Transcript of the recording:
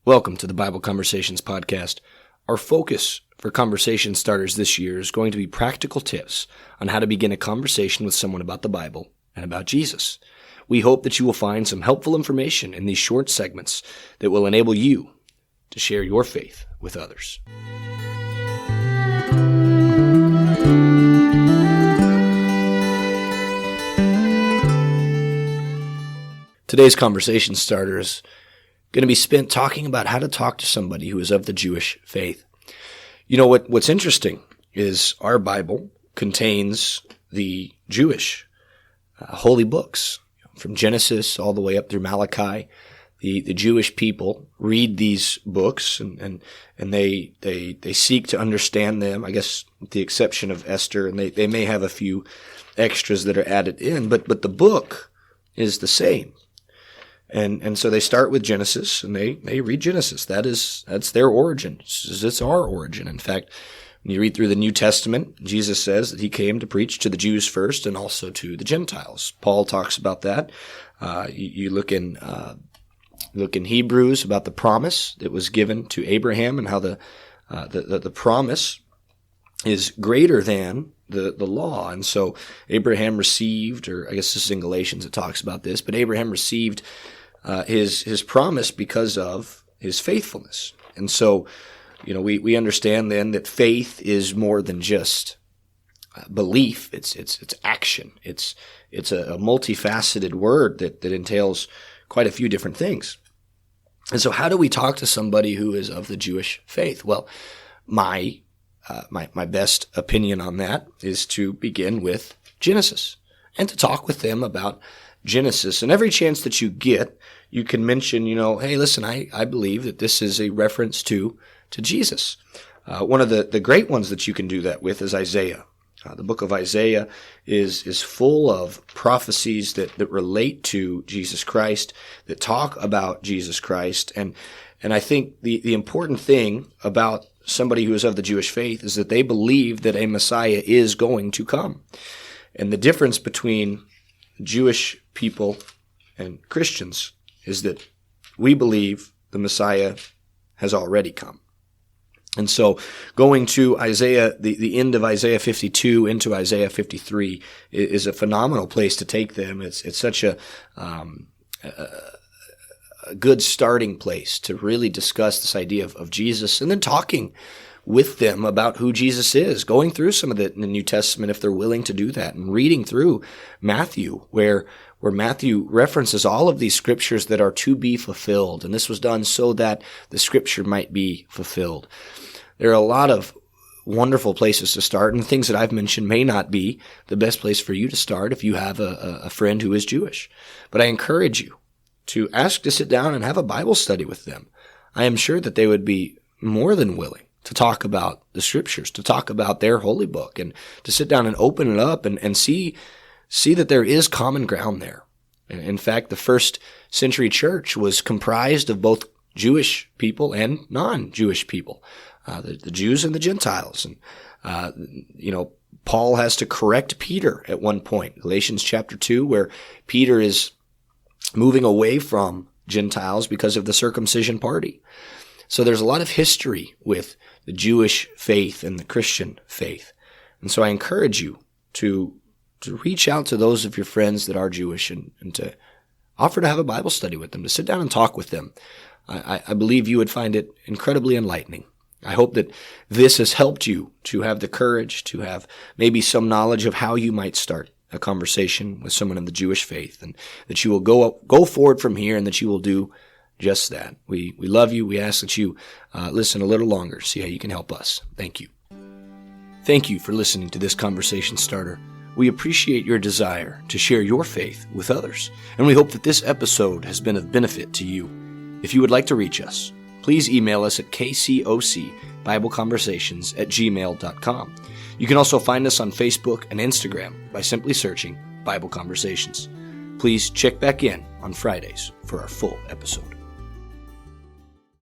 Welcome to the Bible Conversations podcast. Our focus for conversation starters this year is going to be practical tips on how to begin a conversation with someone about the Bible and about Jesus. We hope that you will find some helpful information in these short segments that will enable you to share your faith with others. Today's conversation starter is going to be spent talking about how to talk to somebody who is of the Jewish faith. You know, what's interesting is our Bible contains the Jewish holy books, from Genesis all the way up through Malachi. The Jewish people read these books and they seek to understand them, I guess with the exception of Esther, and they may have a few extras that are added in, but the book is the same. And so they start with Genesis, and they read Genesis. That's their origin. It's our origin. In fact, when you read through the New Testament, Jesus says that he came to preach to the Jews first and also to the Gentiles. Paul talks about that. You look in Hebrews about the promise that was given to Abraham and how the promise is greater than the law. And so Abraham received, or I guess this is in Galatians it talks about this, but Abraham received his promise because of his faithfulness. And so, you know, we understand then that faith is more than just belief. It's action. It's a multifaceted word that entails quite a few different things. And so how do we talk to somebody who is of the Jewish faith? Well, my best opinion on that is to begin with Genesis and to talk with them about Genesis. And every chance that you get, you can mention, hey, listen, I believe that this is a reference to Jesus. One of the great ones that you can do that with is Isaiah. The book of Isaiah is full of prophecies that relate to Jesus Christ, that talk about Jesus Christ. And I think the important thing about somebody who is of the Jewish faith is that they believe that a Messiah is going to come. And the difference between Jewish people and Christians is that we believe the Messiah has already come. And so going to Isaiah, the end of Isaiah 52 into Isaiah 53 is a phenomenal place to take them. It's such a good starting place to really discuss this idea of Jesus, and then talking with them about who Jesus is, going through some of the New Testament if they're willing to do that, and reading through Matthew, where Matthew references all of these scriptures that are to be fulfilled. And this was done so that the scripture might be fulfilled. There are a lot of wonderful places to start, and the things that I've mentioned may not be the best place for you to start if you have a friend who is Jewish. But I encourage you to ask to sit down and have a Bible study with them. I am sure that they would be more than willing to talk about the scriptures, to talk about their holy book, and to sit down and open it up and see that there is common ground there. In fact, the first century church was comprised of both Jewish people and non-Jewish people, the Jews and the Gentiles. And, Paul has to correct Peter at one point, Galatians chapter 2, where Peter is moving away from Gentiles because of the circumcision party. So there's a lot of history with the Jewish faith and the Christian faith. And so I encourage you to reach out to those of your friends that are Jewish and to offer to have a Bible study with them, to sit down and talk with them. I believe you would find it incredibly enlightening. I hope that this has helped you to have the courage to have maybe some knowledge of how you might start a conversation with someone in the Jewish faith, and that you will go forward from here, and that you will do just that. We love you. We ask that you listen a little longer, see how you can help us. Thank you. Thank you for listening to this conversation starter. We appreciate your desire to share your faith with others, and we hope that this episode has been of benefit to you. If you would like to reach us, please email us at kcocbibleconversations@gmail.com. You can also find us on Facebook and Instagram by simply searching Bible Conversations. Please check back in on Fridays for our full episode.